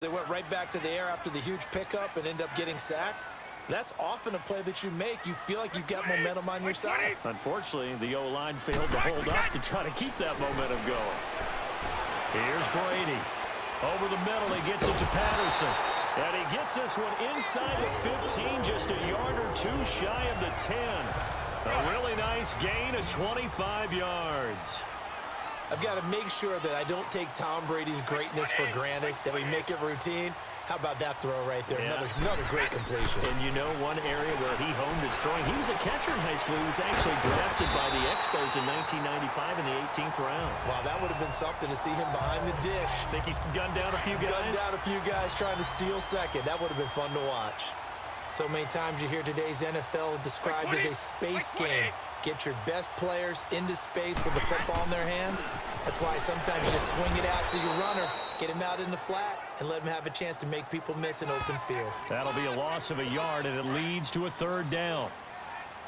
They went right back to the air after the huge pickup and end up getting sacked. That's often a play that you make. You feel like you've got momentum on your side. Unfortunately, the O-line failed to hold up to try to keep that momentum going. Here's Brady. Over the middle, he gets it to Patterson. And he gets this one inside the 15, just a yard or two shy of the 10. A really nice gain of 25 yards. I've got to make sure that I don't take Tom Brady's greatness for granted, that we make it routine. How about that throw right there? Yeah. Another great completion. And you know one area where he honed his throwing, he was a catcher in high school. He was actually drafted by the Expos in 1995 in the 18th round. Wow, that would have been something to see him behind the dish. Think he's gunned down a few guys? Gunned down a few guys trying to steal second. That would have been fun to watch. So many times you hear today's NFL described as a space game. Get your best players into space with the football in their hands. That's why sometimes you just swing it out to your runner, get him out in the flat, and let him have a chance to make people miss an open field. That'll be a loss of a yard, and it leads to a third down.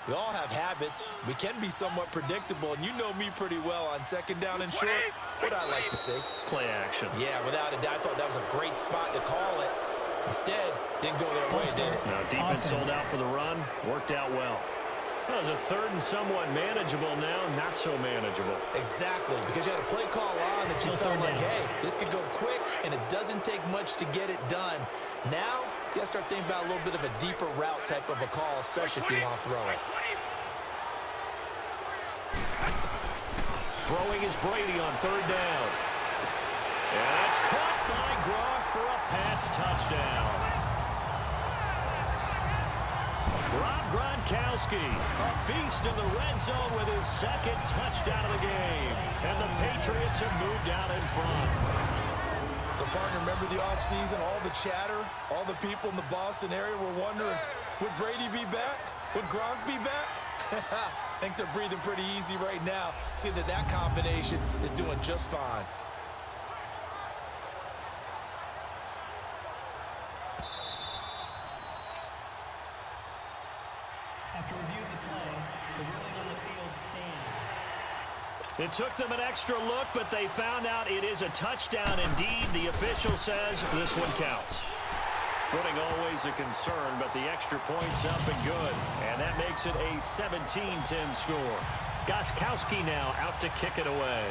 We all have habits. We can be somewhat predictable, and you know me pretty well on second down and short. What I like to see. Play action. Yeah, without a doubt. I thought that was a great spot to call it. Instead, didn't go their way, did it? No, defense sold out for the run. Worked out well. That was a third and somewhat manageable now, not so manageable. Exactly, because you had a play call on that you felt like, hey, this could go quick, and it doesn't take much to get it done. Now, you got to start thinking about a little bit of a deeper route type of a call, especially if you want to throw it. Throwing is Brady on third down. And that's caught by Gronk for a Pats touchdown. Rob Gronkowski, a beast in the red zone with his second touchdown of the game. And the Patriots have moved out in front. So, partner, remember the offseason, all the chatter, all the people in the Boston area were wondering, would Brady be back? Would Gronk be back? I think they're breathing pretty easy right now, seeing that that combination is doing just fine. After review of the play, the ruling on the field stands. It took them an extra look, but they found out it is a touchdown indeed. The official says this one counts. Footing always a concern, but the extra point's up and good. And that makes it a 17-10 score. Gostkowski now out to kick it away.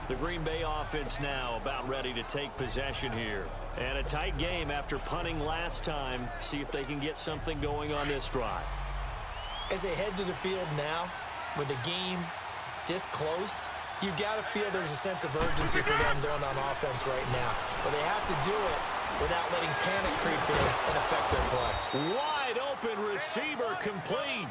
The Green Bay offense now about ready to take possession here. And a tight game after punting last time. See if they can get something going on this drive. As they head to the field now, with the game this close, you've got to feel there's a sense of urgency for them going on offense right now. But they have to do it without letting panic creep in and affect their play. Wide open receiver complete.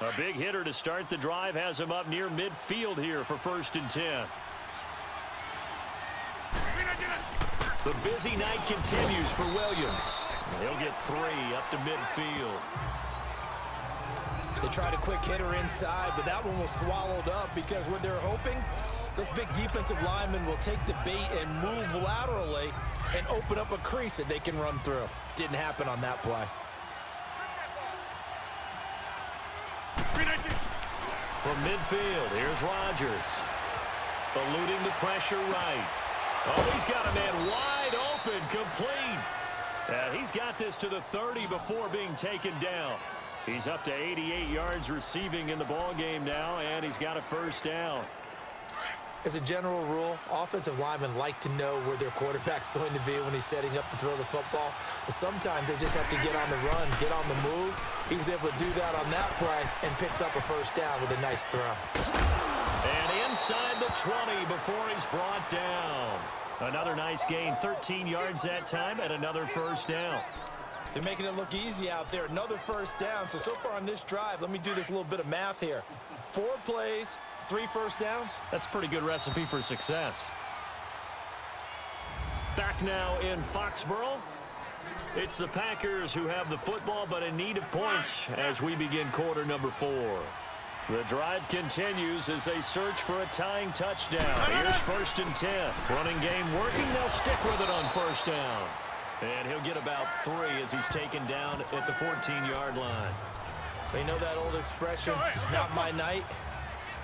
A big hitter to start the drive has him up near midfield here for 1st and 10. The busy night continues for Williams. He'll get 3 up to midfield. They tried a quick hitter inside, but that one was swallowed up because what they're hoping, those big defensive linemen will take the bait and move laterally and open up a crease that they can run through. Didn't happen on that play. From midfield, here's Rodgers. Eluding the pressure right. Oh, he's got a man wide open, complete. He's got this to the 30 before being taken down. He's up to 88 yards receiving in the ballgame now, and he's got a 1st down. As a general rule, offensive linemen like to know where their quarterback's going to be when he's setting up to throw the football. But sometimes they just have to get on the run, get on the move. He was able to do that on that play and picks up a 1st down with a nice throw. And inside the 20 before he's brought down. Another nice gain, 13 yards that time, and another 1st down. They're making it look easy out there. Another 1st down. So far on this drive, let me do this little bit of math here. 4 plays, 3 1st downs. That's a pretty good recipe for success. Back now in Foxborough. It's the Packers who have the football, but in need of points as we begin quarter number 4. The drive continues as they search for a tying touchdown. Here's 1st and 10. Running game working. They'll stick with it on 1st down. And he'll get about 3 as he's taken down at the 14-yard line. You know that old expression, it's not my night?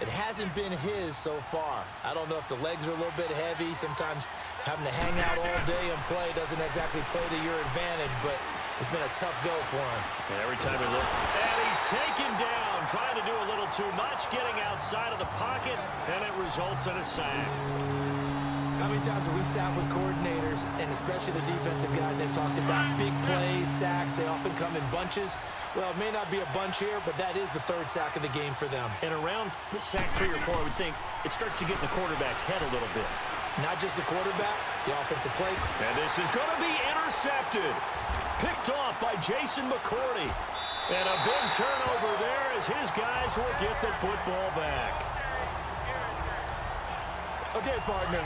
It hasn't been his so far. I don't know if the legs are a little bit heavy. Sometimes having to hang out all day and play doesn't exactly play to your advantage, but it's been a tough go for him. And every time he looks, and he's taken down, trying to do a little too much, getting outside of the pocket, and it results in a sack. How many times have we sat with coordinators, and especially the defensive guys, they've talked about big plays, sacks. They often come in bunches. Well, it may not be a bunch here, but that is the 3rd sack of the game for them. And around sack 3 or 4, I would think it starts to get in the quarterback's head a little bit. Not just the quarterback, the offensive play. And this is going to be intercepted. Picked off by Jason McCourty. And a big turnover there as his guys will get the football back. Okay, partner,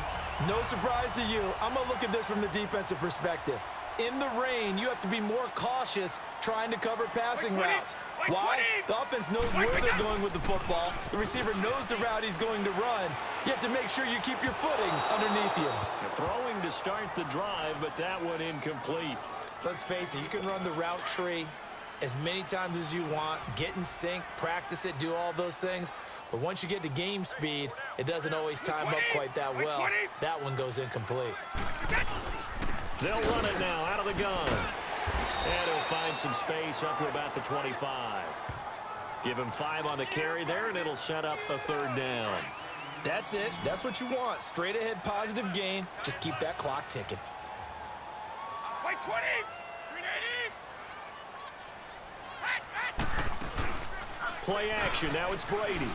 no surprise to you. I'm going to look at this from the defensive perspective. In the rain, you have to be more cautious trying to cover passing routes. Why? The offense knows where they're going with the football. The receiver knows the route he's going to run. You have to make sure you keep your footing underneath you. Throwing to start the drive, but that one incomplete. Let's face it, you can run the route tree as many times as you want, get in sync, practice it, do all those things. But once you get to game speed, it doesn't always time up quite that well. That one goes incomplete. They'll run it now out of the gun. And he'll find some space up to about the 25. Give him 5 on the carry there, and it'll set up a 3rd down. That's it. That's what you want. Straight ahead positive gain. Just keep that clock ticking. Wait, 20! Play action. Now it's Brady.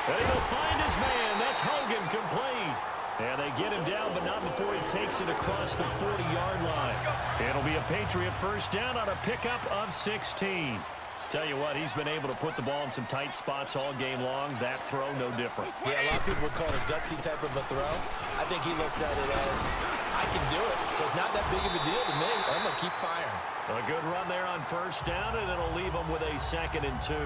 And he'll find his man. That's Hogan complete. And they get him down, but not before he takes it across the 40-yard line. It'll be a Patriot 1st down on a pickup of 16. Tell you what, he's been able to put the ball in some tight spots all game long. That throw, no different. Yeah, a lot of people would call it a gutsy type of a throw. I think he looks at it as, I can do it, so it's not that big of a deal to me. I'm going to keep firing. A good run there on 1st down, and it'll leave him with a 2nd and 2.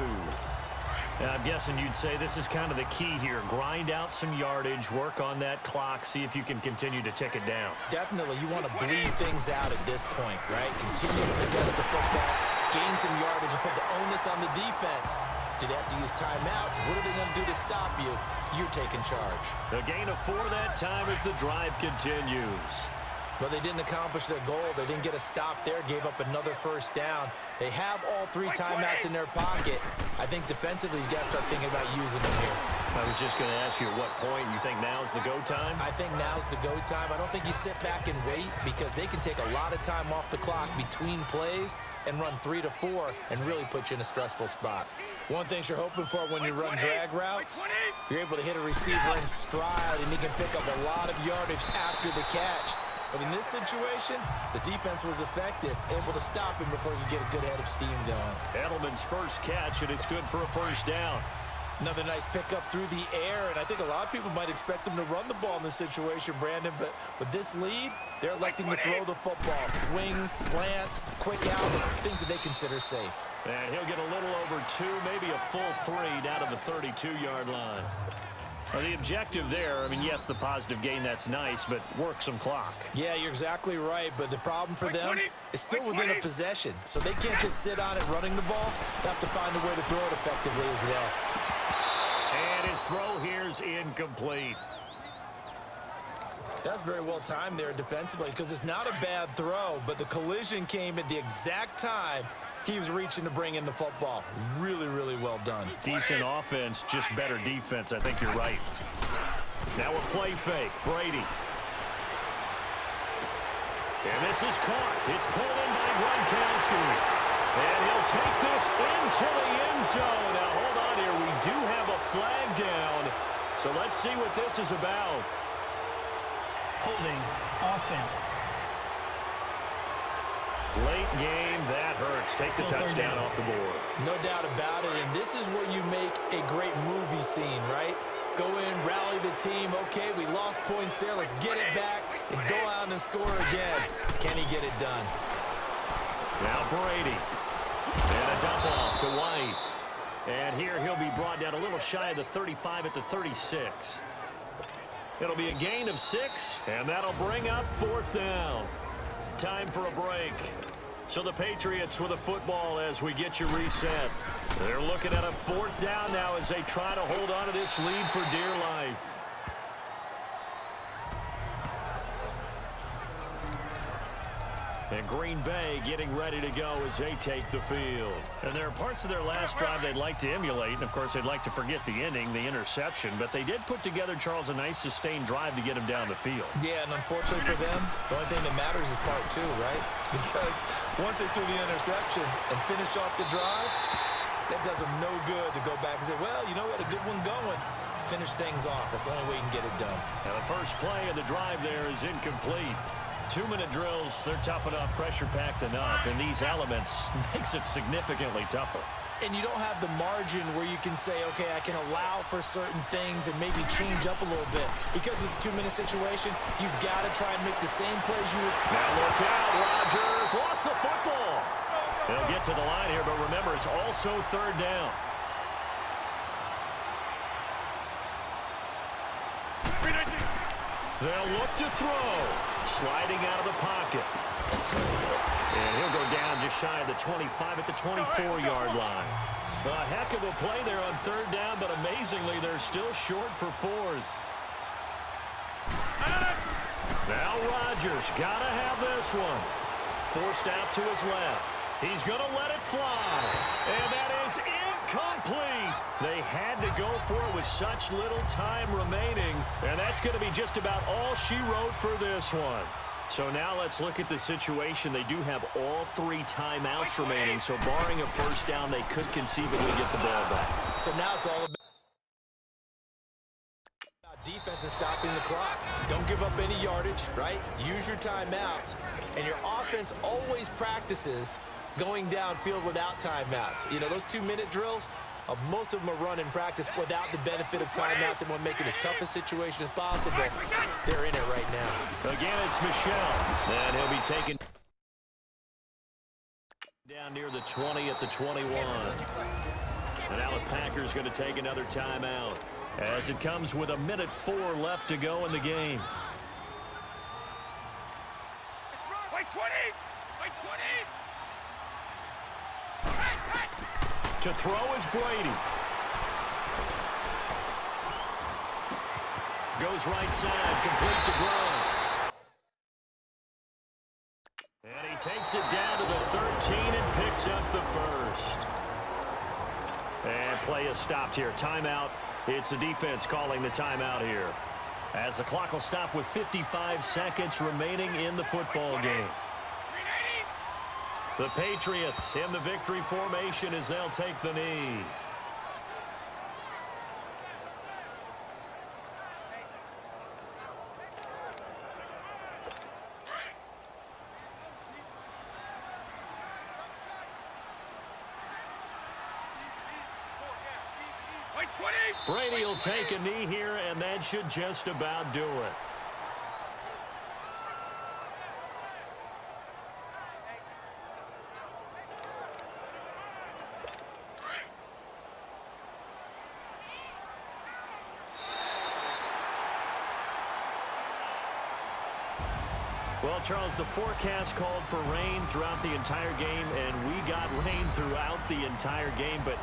Now, I'm guessing you'd say this is kind of the key here. Grind out some yardage, work on that clock, see if you can continue to tick it down. Definitely. You want to bleed things out at this point, right? Continue to possess the football, gain some yardage, and put the onus on the defense. Do they have to use timeouts? What are they going to do to stop you? You're taking charge. A gain of 4 that time as the drive continues. Well, they didn't accomplish their goal. They didn't get a stop there, gave up another 1st down. They have all 3 timeouts in their pocket. I think defensively, you got to start thinking about using them here. I was just going to ask you at what point you think now's the go time? I think now's the go time. I don't think you sit back and wait because they can take a lot of time off the clock between plays and run 3 to 4 and really put you in a stressful spot. One thing you're hoping for when you run drag routes, you're able to hit a receiver in stride and he can pick up a lot of yardage after the catch. But in this situation, the defense was effective, able to stop him before you get a good head of steam going. Edelman's first catch, and it's good for a 1st down. Another nice pickup through the air, and I think a lot of people might expect him to run the ball in this situation, Brandon, but with this lead, they're electing to throw the football. Swings, slants, quick outs, things that they consider safe. And he'll get a little over 2, maybe a full 3 down to the 32-yard line. Well, the objective there, I mean, yes, the positive gain, that's nice, but work some clock. Yeah, you're exactly right, but the problem for them is still within a possession, so they can't just sit on it running the ball. They have to find a way to throw it effectively as well. And his throw here's incomplete. That's very well timed there defensively because it's not a bad throw, but the collision came at the exact time he was reaching to bring in the football. Really, really well done. Decent offense, just better defense. I think you're right. Now a play fake. Brady. And this is caught. It's pulled in by Gronkowski. And he'll take this into the end zone. Now, hold on here. We do have a flag down. So let's see what this is about. Holding offense. Late game, that hurts. Take the touchdown off the board. No doubt about it, and this is where you make a great movie scene, right? Go in, rally the team. Okay, we lost points there. Let's get it back and go out and score again. Can he get it done? Now Brady. And a dump off to White. And here he'll be brought down a little shy of the 35 at the 36. It'll be a gain of 6, and that'll bring up 4th down. Time for a break. So the Patriots with a football as we get you reset. They're looking at a 4th down now as they try to hold on to this lead for dear life. And Green Bay getting ready to go as they take the field. And there are parts of their last drive they'd like to emulate. And, of course, they'd like to forget the inning, the interception. But they did put together, Charles, a nice sustained drive to get him down the field. Yeah, and unfortunately for them, the only thing that matters is part 2, right? Because once they threw the interception and finished off the drive, that does them no good to go back and say, well, you know, we had a good one going. Finish things off. That's the only way you can get it done. And the first play of the drive there is incomplete. 2-minute drills, they're tough enough, pressure-packed enough, and these elements makes it significantly tougher. And you don't have the margin where you can say, okay, I can allow for certain things and maybe change up a little bit. Because it's a 2-minute situation, you've got to try and make the same plays you would. Now look out, Rodgers lost the football. They'll get to the line here, but remember, it's also 3rd down. They'll look to throw. Sliding out of the pocket. And he'll go down just shy of the 25 at the 24-yard line. A heck of a play there on 3rd down, but amazingly, they're still short for 4th. Now Rodgers got to have this one. Forced out to his left. He's going to let it fly. And that is incomplete. They had to go for it with such little time remaining. And that's going to be just about all she wrote for this one. So now let's look at the situation. They do have all 3 timeouts remaining. So barring a first down, they could conceivably get the ball back. So now it's all about defense and stopping the clock. Don't give up any yardage, right? Use your timeouts. And your offense always practices going downfield without timeouts. You know, those 2-minute drills, most of them are run in practice without the benefit of timeouts and want to make it as tough a situation as possible. They're in it right now. Again, it's Michelle. And he'll be taken down near the 20 at the 21. And now the Packers going to take another timeout as it comes with 1:04 left to go in the game. Wait, 20! Wait, 20! To throw is Brady. Goes right side, complete to Gronk. And he takes it down to the 13 and picks up the first. And play is stopped here. Timeout. It's the defense calling the timeout here. As the clock will stop with 55 seconds remaining in the football game. The Patriots in the victory formation as they'll take the knee. Brady will take a knee here, and that should just about do it. Well, Charles, the forecast called for rain throughout the entire game, and we got rain throughout the entire game. But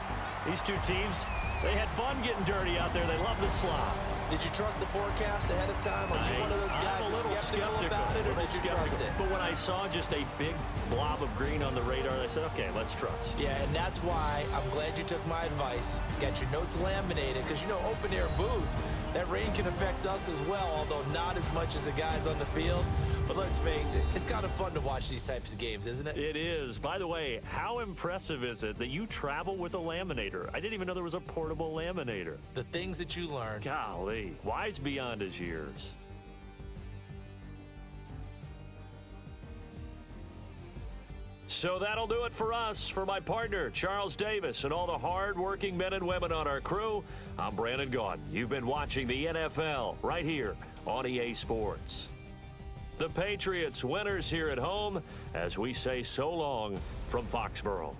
these two teams, they had fun getting dirty out there. They love the slop. Did you trust the forecast ahead of time? Are you one of those guys I'm a that's little skeptical about it, or did you trust it? But when I saw just a big blob of green on the radar, I said, okay, let's trust. Yeah, and that's why I'm glad you took my advice. Got your notes laminated, because, you know, open air booth, that rain can affect us as well, although not as much as the guys on the field. But let's face it, it's kind of fun to watch these types of games, isn't it? It is. By the way, how impressive is it that you travel with a laminator? I didn't even know there was a portable laminator. The things that you learn. Golly, wise beyond his years. So that'll do it for us. For my partner, Charles Davis, and all the hard-working men and women on our crew, I'm Brandon Gaudin. You've been watching the NFL right here on EA Sports. The Patriots winners here at home as we say so long from Foxborough.